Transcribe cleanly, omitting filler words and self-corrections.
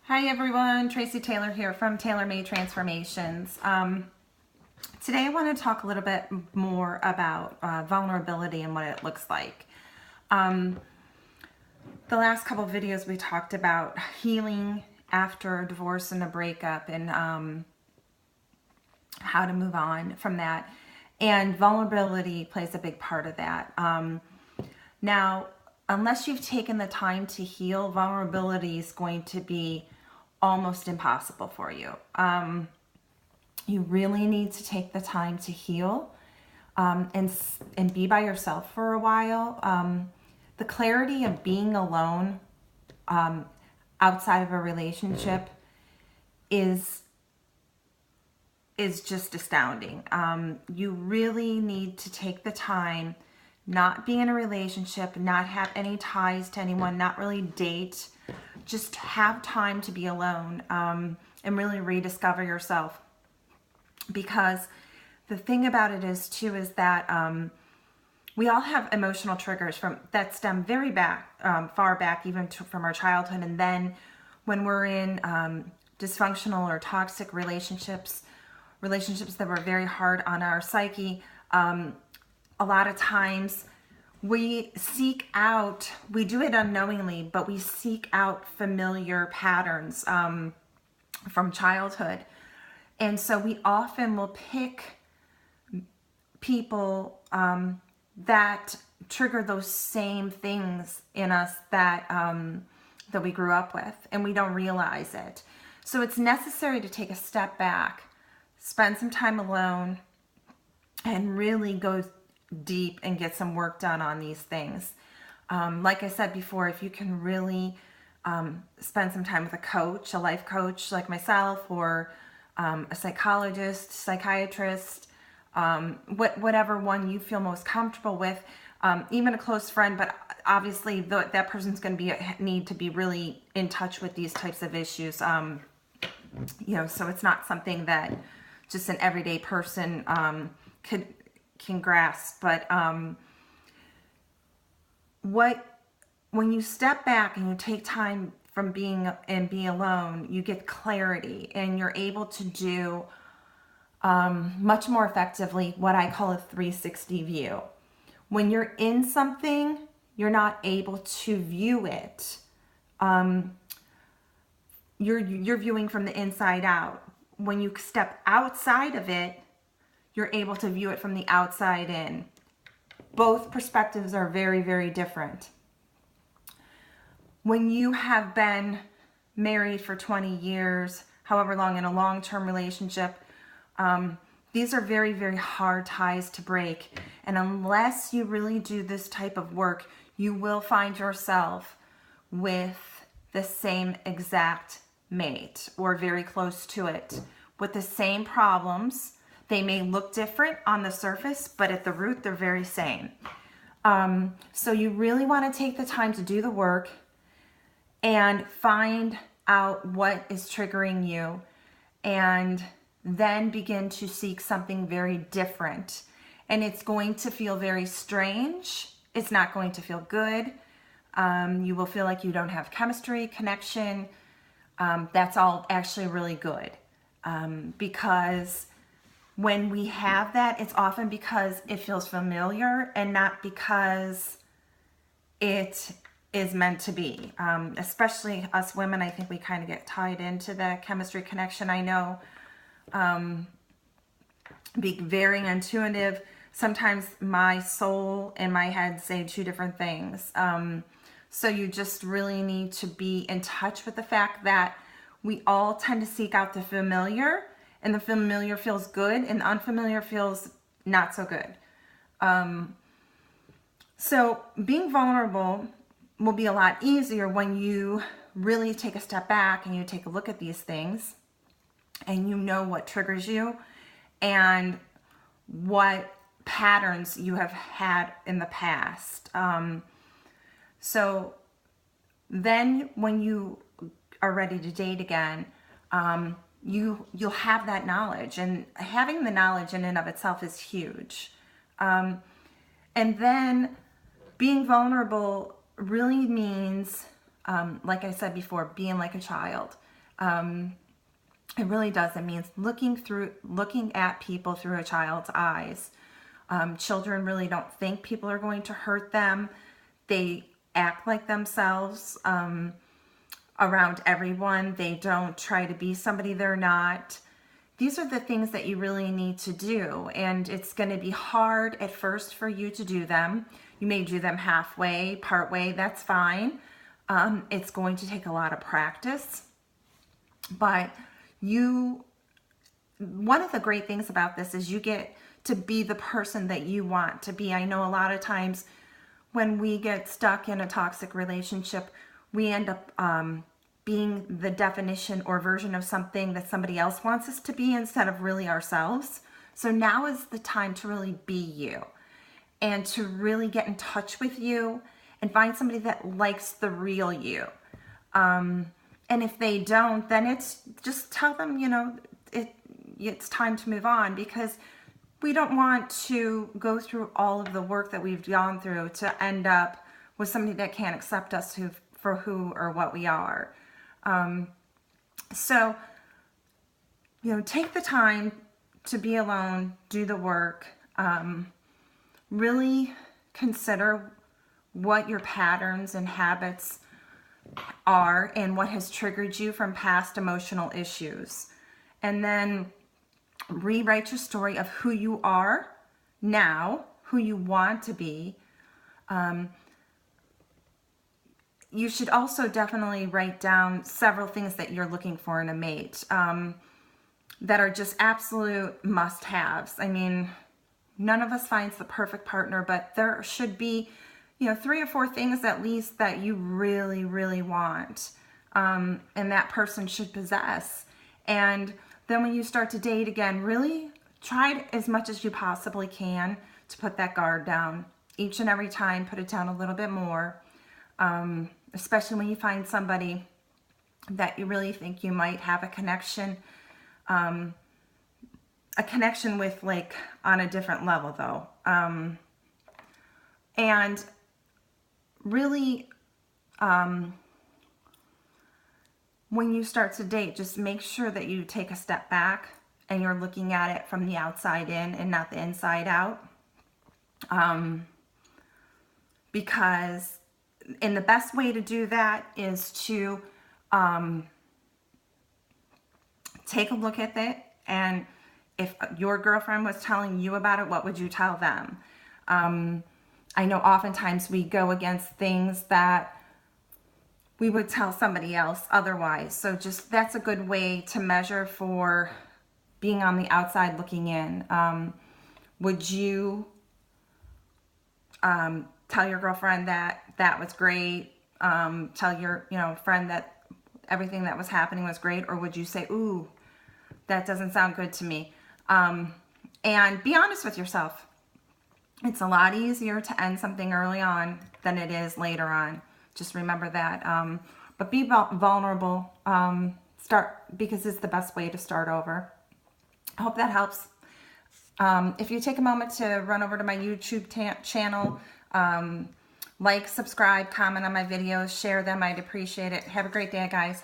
Hi everyone, Tracy Taylor here from Taylor Made Transformations. Today I want to talk a little bit more about vulnerability and what it looks like. The last couple of videos we talked about healing after a divorce and a breakup and how to move on from that. And vulnerability plays a big part of that. Now, unless you've taken the time to heal, vulnerability is going to be almost impossible for you. You really need to take the time to heal and be by yourself for a while. The clarity of being alone outside of a relationship is just astounding. You really need to take the time, not be in a relationship, not have any ties to anyone, not really date, just have time to be alone and really rediscover yourself. Because the thing about it is too is that we all have emotional triggers that stem very back, far back, even from our childhood. And then when we're in dysfunctional or toxic relationships that were very hard on our psyche, a lot of times we seek out, we do it unknowingly, but we seek out familiar patterns from childhood. And so we often will pick people that trigger those same things in us that we grew up with, and we don't realize it. So it's necessary to take a step back, spend some time alone, and really go deep and get some work done on these things. Like I said before, if you can really spend some time with a coach, a life coach like myself, or a psychologist, psychiatrist, whatever one you feel most comfortable with, even a close friend, but obviously that person's going to need to be really in touch with these types of issues. So it's not something that just an everyday person can grasp. But when you step back and you take time from being and be alone, you get clarity and you're able to do much more effectively what I call a 360 view. When you're in something, you're not able to view it. You're viewing from the inside out. When you step outside of it, you're able to view it from the outside in. Both perspectives are very, very different. When you have been married for 20 years, however long, in a long-term relationship, these are very, very hard ties to break. And unless you really do this type of work, you will find yourself with the same exact mate or very close to it with the same problems. They may look different on the surface, but at the root, they're very same. So you really want to take the time to do the work and find out what is triggering you, and then begin to seek something very different. And it's going to feel very strange. It's not going to feel good. You will feel like you don't have chemistry, connection. That's all actually really good. Because when we have that, it's often because it feels familiar and not because it is meant to be. Especially us women, I think we kind of get tied into the chemistry connection. I know, be very intuitive. Sometimes my soul and my head say two different things. So you just really need to be in touch with the fact that we all tend to seek out the familiar, and the familiar feels good and the unfamiliar feels not so good. So being vulnerable will be a lot easier when you really take a step back and you take a look at these things and you know what triggers you and what patterns you have had in the past. So then when you are ready to date again, you'll have that knowledge, and having the knowledge in and of itself is huge. And then being vulnerable really means, like I said before, being like a child. It really does. It means looking at people through a child's eyes. Children really don't think people are going to hurt them. They act like themselves around everyone. They don't try to be somebody they're not. These are the things that you really need to do, and it's going to be hard at first for you to do them. You may do them halfway, partway, that's fine. It's going to take a lot of practice, but one of the great things about this is you get to be the person that you want to be. I know a lot of times when we get stuck in a toxic relationship, we end up being the definition or version of something that somebody else wants us to be instead of really ourselves. So now is the time to really be you and to really get in touch with you and find somebody that likes the real you. And if they don't, then it's just tell them, it's time to move on, because we don't want to go through all of the work that we've gone through to end up with somebody that can't accept us for who or what we are. So, take the time to be alone, do the work, really consider what your patterns and habits are and what has triggered you from past emotional issues. And then rewrite your story of who you are now, who you want to be. You should also definitely write down several things that you're looking for in a mate that are just absolute must-haves. I mean, none of us finds the perfect partner, but there should be, 3 or 4 things at least that you really, really want, and that person should possess. And then when you start to date again, really try as much as you possibly can to put that guard down. Each and every time, put it down a little bit more, especially when you find somebody that you really think you might have a connection with, like, on a different level, though. And really, when you start to date, just make sure that you take a step back and you're looking at it from the outside in and not the inside out. Because the best way to do that is to take a look at it, and if your girlfriend was telling you about it, what would you tell them? I know oftentimes we go against things that we would tell somebody else otherwise. So just that's a good way to measure for being on the outside looking in. Would you tell your girlfriend that was great? Tell your friend that everything that was happening was great? Or would you say, ooh, that doesn't sound good to me? And be honest with yourself. It's a lot easier to end something early on than it is later on. Just remember that. But be vulnerable. Because it's the best way to start over. I hope that helps. If you take a moment to run over to my YouTube channel, like, subscribe, comment on my videos, share them, I'd appreciate it. Have a great day, guys.